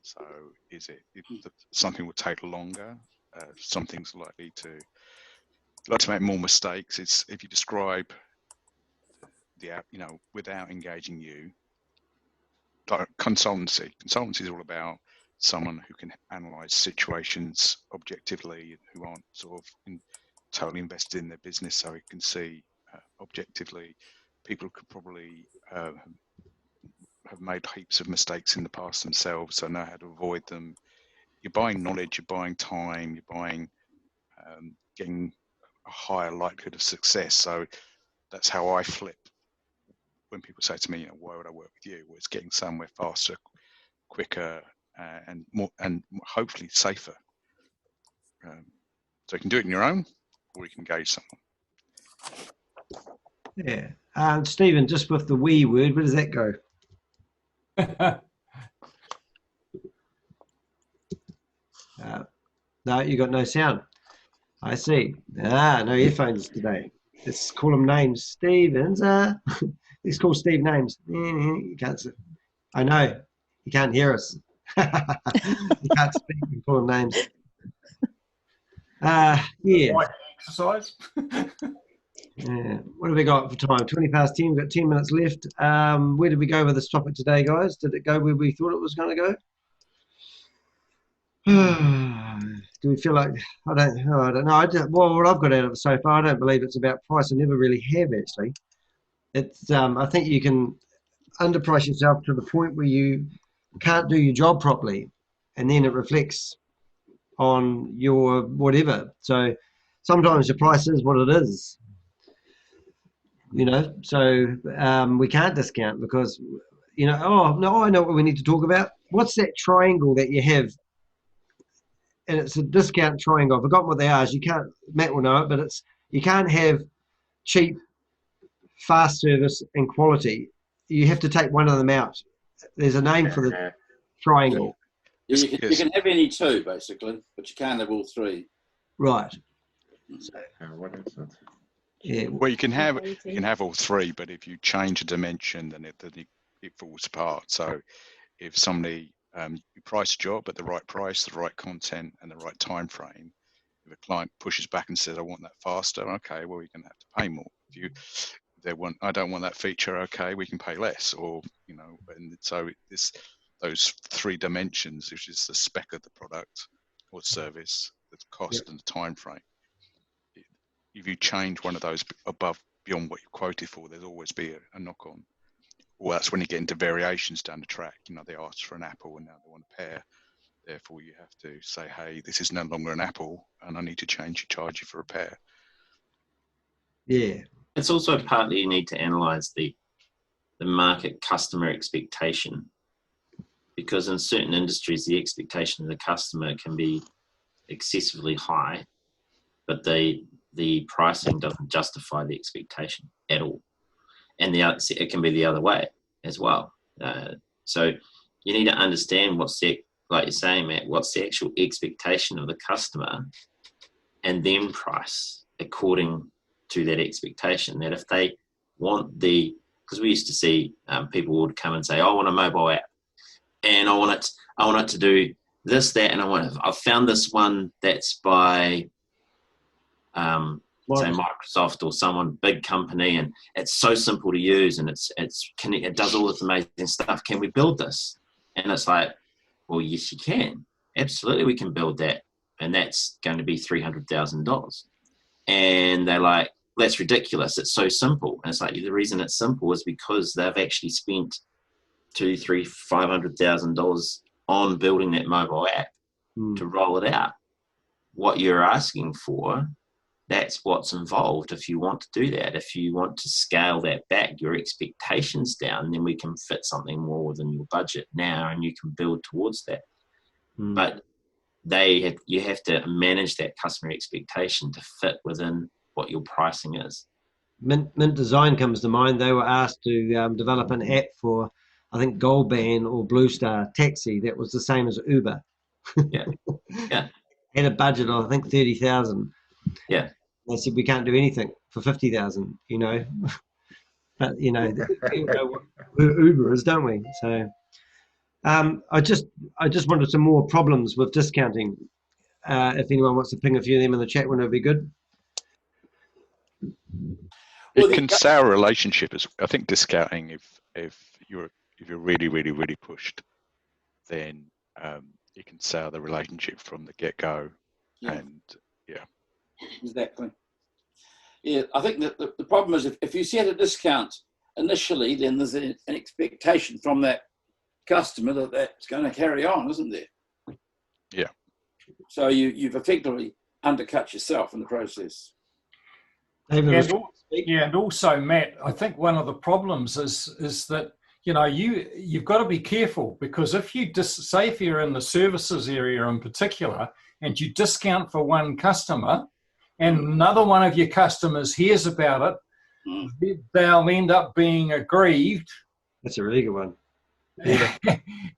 So is it something will take longer? Something's likely to make more mistakes. It's if you describe the app, without engaging you, like consultancy. Consultancy is all about someone who can analyze situations objectively, who aren't sort of totally invested in their business, so you can see objectively. People could probably have made heaps of mistakes in the past themselves, so know how to avoid them. You're buying knowledge, you're buying time, you're buying getting a higher likelihood of success. So that's how I flip when people say to me, why would I work with you? Well, it's getting somewhere faster, quicker, and more, and hopefully safer. So you can do it on your own, or you can engage someone. Yeah. Stephen, just with the we word, where does that go? No, you got no sound. I see. No earphones today. Let's call them names. Stevens. Let's call Steve names. You can't. I know. You can't hear us. You can't speak. We call them names. Yeah. Exercise. Yeah. What have we got for time? 20 past 10. We've got 10 minutes left. Where did we go with this topic today, guys? Did it go where we thought it was going to go? Do we feel like I don't know. Well, what I've got out of it so far, I don't believe it's about price. I never really have actually. It's I think you can underprice yourself to the point where you can't do your job properly, and then it reflects on your whatever. So sometimes the price is what it is. So we can't discount because oh no, I know what we need to talk about. What's that triangle that you have? And it's a discount triangle. I've forgotten what they are. Matt will know it, but you can't have cheap, fast service and quality. you have to take one of them out. There's a name for the triangle. You can have any two, basically, but you can't have all three. Right. What is it? Yeah. Well, you can have all three, but if you change a dimension, then it falls apart. So if somebody you price a job at the right price, the right content, and the right time frame, if a client pushes back and says, "I want that faster," okay, well, you're going to have to pay more. If I don't want that feature, okay, we can pay less, or and so those three dimensions, which is the spec of the product or service, the cost, and the time frame. If you change one of those beyond what you quoted for, there's always be a knock on. Well, that's when you get into variations down the track. They asked for an apple and now they want a pear. Therefore, you have to say, "Hey, this is no longer an apple, and I need to charge you for a pear." Yeah. It's also partly you need to analyze the market customer expectation, because in certain industries, the expectation of the customer can be excessively high, but the pricing doesn't justify the expectation at all. And it can be the other way as well. So you need to understand like you're saying, Matt, what's the actual expectation of the customer, and then price according to that expectation. That if they want because we used to see people would come and say, "I want a mobile app, and I want it to do this, that, and I've found this one that's by say Microsoft or someone big company, and it's so simple to use, and it does all this amazing stuff. Can we build this?" And it's like, well, yes, you can. Absolutely, we can build that, and that's going to be $300,000. And they're like, "That's ridiculous. It's so simple." And it's like, the reason it's simple is because they've actually spent $200,000, $300,000, $500,000 on building that mobile app to roll it out. What you're asking for, that's what's involved. If you want to do that, if you want to scale that back, your expectations down, then we can fit something more within your budget now, and you can build towards that. But you have to manage that customer expectation to fit within what your pricing is. Mint Design comes to mind. They were asked to develop an app for, I think, Gold Band or Blue Star Taxi that was the same as Uber. Yeah. Had a budget of, I think, 30,000. Yeah. They said, "We can't do anything for 50,000, But, we know who Uber is, don't we? So I just wanted some more problems with discounting. If anyone wants to ping a few of them in the chat window, it'd be good. It can sour a relationship. I think discounting, if you're really, really, really pushed, then it can sour the relationship from the get-go. And Exactly. Yeah, I think that the problem is if you set a discount initially, then there's an expectation from that customer that's going to carry on, isn't there? Yeah. So you've effectively undercut yourself in the process. And also, Matt, I think one of the problems is that you've got to be careful, because if you say if you're in the services area in particular and you discount for one customer, and another one of your customers hears about it, they'll end up being aggrieved. That's a really good one.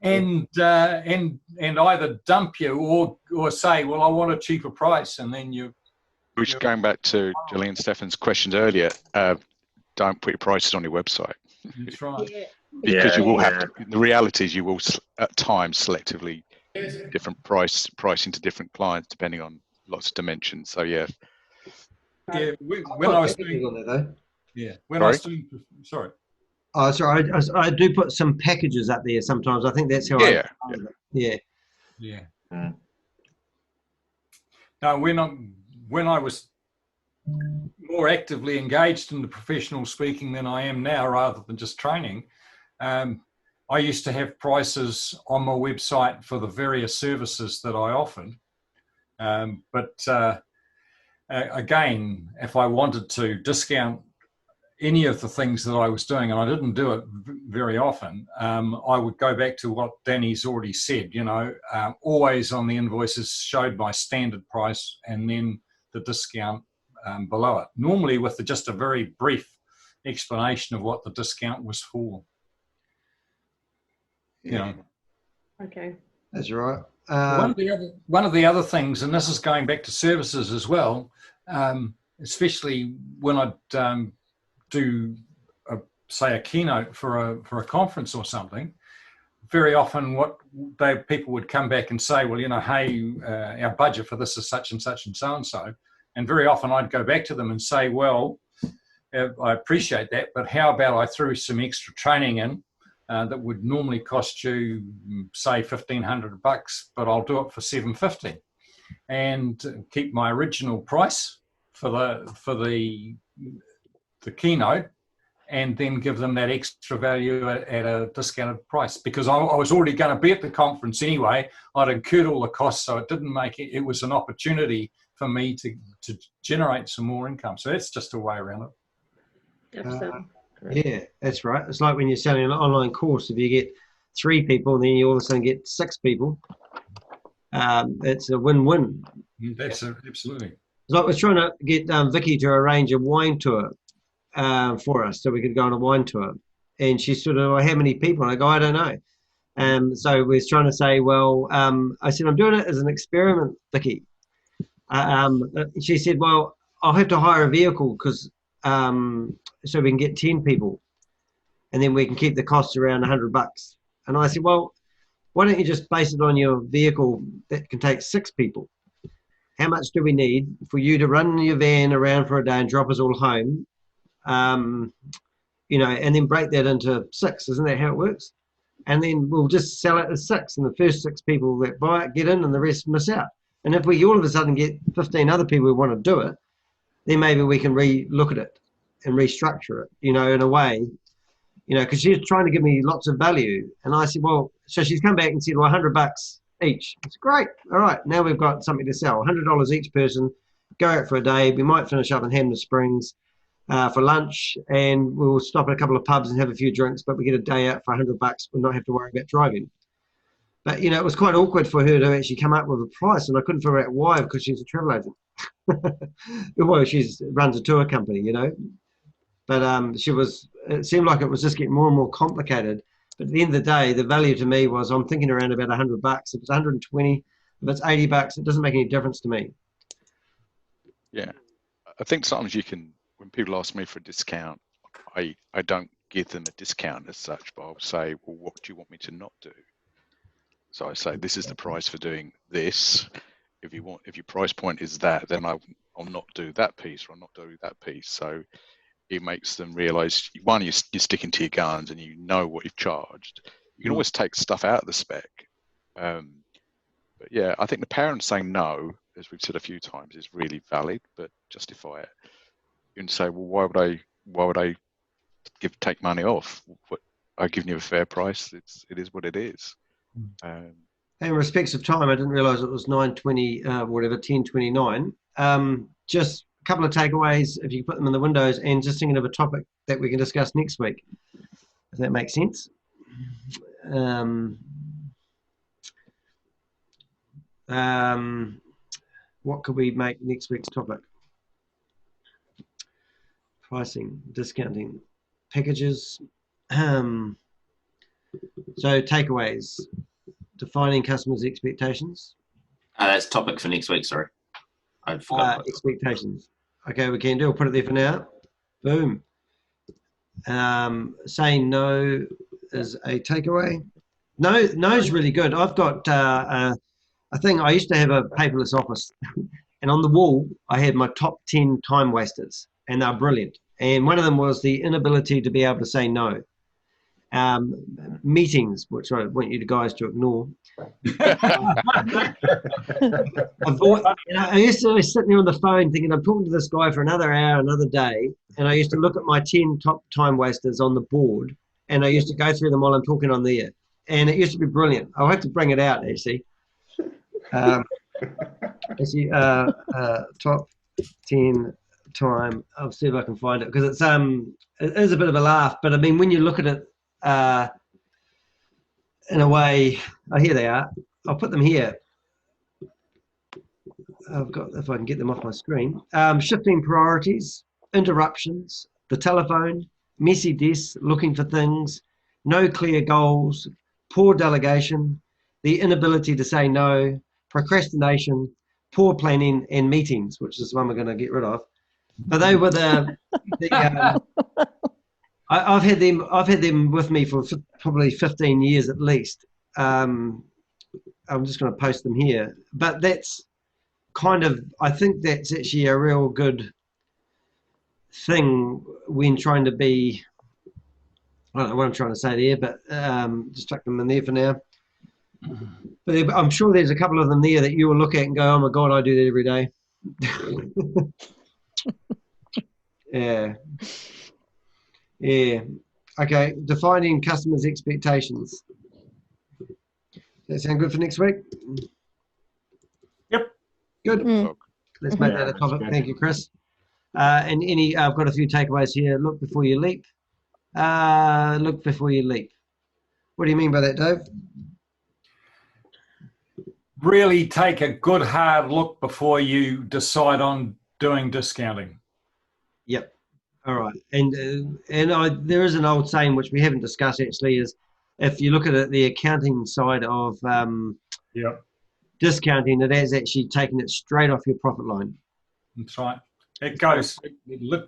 and either dump you or say, "Well, I want a cheaper price," and then Which, going back to Gillian Stefan's questions earlier, don't put your prices on your website. That's right. Because you will have to, the reality is you will at times selectively different pricing to different clients depending on lots of dimensions. So when I was doing, sorry. Oh, sorry. I do put some packages up there sometimes. I think that's how No, when I was more actively engaged in the professional speaking than I am now, rather than just training, I used to have prices on my website for the various services that I offered. But again, if I wanted to discount any of the things that I was doing, and I didn't do it very often, I would go back to what Danny's already said, always on the invoices showed my standard price and then the discount below it, normally with just a very brief explanation of what the discount was for. you know. Okay. That's right. One of the other things, and this is going back to services as well, especially when I do, say, a keynote for a conference or something. Very often, what people would come back and say, well, you know, hey, our budget for this is such and such and so and so, and very often I'd go back to them and say, well, I appreciate that, but how about I threw some extra training in that would normally cost you, say, $1,500, but I'll do it for $750, and keep my original price for the keynote, and then give them that extra value at a discounted price, because I was already going to be at the conference anyway. I'd incurred all the costs, so it didn't make it. It was an opportunity for me to generate some more income. So that's just a way around it. Yeah, that's right. It's like when you're selling an online course. If you get 3 people, and then you all of a sudden get 6 people, it's a win-win. That's absolutely. It's like we're trying to get Vicky to arrange a wine tour for us, so we could go on a wine tour. And she sort of, how many people? And I go, I don't know. So we're trying to say, well, I said, I'm doing it as an experiment, Vicky. She said, well, I'll have to hire a vehicle because so we can get 10 people, and then we can keep the costs around $100. And I said, well, why don't you just base it on your vehicle that can take 6 people? How much do we need for you to run your van around for a day and drop us all home? You know, and then break that into 6. Isn't that how it works? And then we'll just sell it as 6, and the first 6 people that buy it get in, and the rest miss out. And if we all of a sudden get 15 other people who want to do it, then maybe we can look at it and restructure it, you know, in a way, you know, because she's trying to give me lots of value. And I said, well, so she's come back and said, well, $100 each. It's great. All right, now we've got something to sell. $100 each person, go out for a day. We might finish up in Hampton Springs for lunch, and we'll stop at a couple of pubs and have a few drinks, but we get a day out for $100. We'll not have to worry about driving. But, you know, it was quite awkward for her to actually come up with a price, and I couldn't figure out why, because she's a travel agent. Well, she runs a tour company, you know. But it seemed like it was just getting more and more complicated. But at the end of the day, the value to me was, I'm thinking around about $100. If it's 120, if it's $80, it doesn't make any difference to me. Yeah, I think sometimes you can, when people ask me for a discount, I don't give them a discount as such, but I'll say, well, what do you want me to not do? So I say, this is the price for doing this. If your price point is that, then I'll not do that piece, or I'll not do that piece. So it makes them realize, one, you're sticking to your guns and you know what you've charged. You can always take stuff out of the spec. But yeah, I think the parents saying no, as we've said a few times, is really valid, but justify it. You can say, well, why would I take money off? I've given you a fair price. It is what it is. In respects of time, I didn't realise it was 9:20, 10:29. Just a couple of takeaways, if you put them in the windows, and just thinking of a topic that we can discuss next week, if that makes sense. What could we make next week's topic? Pricing, discounting, packages. So takeaways, defining customers' expectations. That's topic for next week, sorry. I forgot. Expectations. Okay, we can do. We'll put it there for now. Boom. Saying no is a takeaway. No is really good. I've got a thing. I used to have a paperless office, and on the wall I had my top 10 time wasters, and they're brilliant. And one of them was the inability to be able to say no. Meetings, which I want you guys to ignore. I used to sit there on the phone thinking, I'm talking to this guy for another hour, another day, and I used to look at my 10 top time wasters on the board, and I used to go through them while I'm talking on there, and it used to be brilliant. I'll have to bring it out, actually. Top 10 time. I'll see if I can find it, because it is a bit of a laugh, but I mean, when you look at it in a way, here they are. I'll put them here. I've got, if I can get them off my screen. Shifting priorities, interruptions, the telephone, messy desks, looking for things, no clear goals, poor delegation, the inability to say no, procrastination, poor planning, and meetings, which is the one we're going to get rid of. But they were I've had them with me for probably 15 years at least. I'm just going to post them here, but that's kind of, I think that's actually a real good thing when trying to be, I don't know what I'm trying to say there, but just chuck them in there for now. But I'm sure there's a couple of them there that you will look at and go, oh my God, I do that every day. Yeah. Okay, defining customers' expectations. Does that sound good for next week? Yep. Good. Let's make that a topic. Thank you, Chris. And I've got a few takeaways here. Look before you leap. Look before you leap. What do you mean by that, Dave? Really take a good hard look before you decide on doing discounting. Yep. All right. And there is an old saying which we haven't discussed actually, is if you look at it, the accounting side of discounting, it has actually taken it straight off your profit line. That's right. It goes.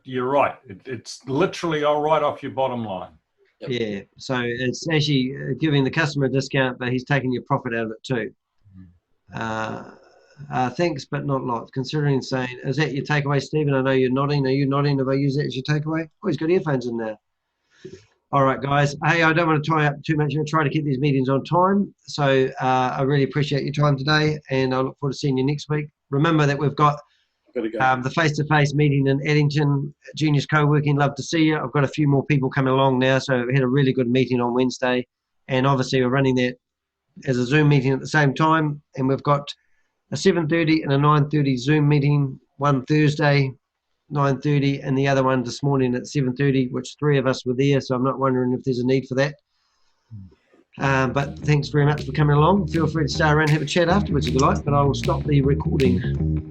You're right. It's literally all right off your bottom line. Yep. Yeah. So it's actually giving the customer a discount, but he's taking your profit out of it too. Thanks, but not lots. Considering saying, is that your takeaway, Stephen? I know you're nodding. Are you nodding if I use that as your takeaway? Oh, he's got earphones in there. All right, guys. Hey, I don't want to tie up too much. I'm going to try to keep these meetings on time. So I really appreciate your time today, and I look forward to seeing you next week. Remember that we've got the face-to-face meeting in Addington, Genius Co-working. Love to see you. I've got a few more people coming along now, so we had a really good meeting on Wednesday, and obviously we're running that as a Zoom meeting at the same time, and we've got a 7:30 and a 9:30 Zoom meeting, one Thursday, 9:30, and the other one this morning at 7:30, which 3 of us were there, so I'm not wondering if there's a need for that. But thanks very much for coming along. Feel free to stay around and have a chat afterwards if you like, but I will stop the recording.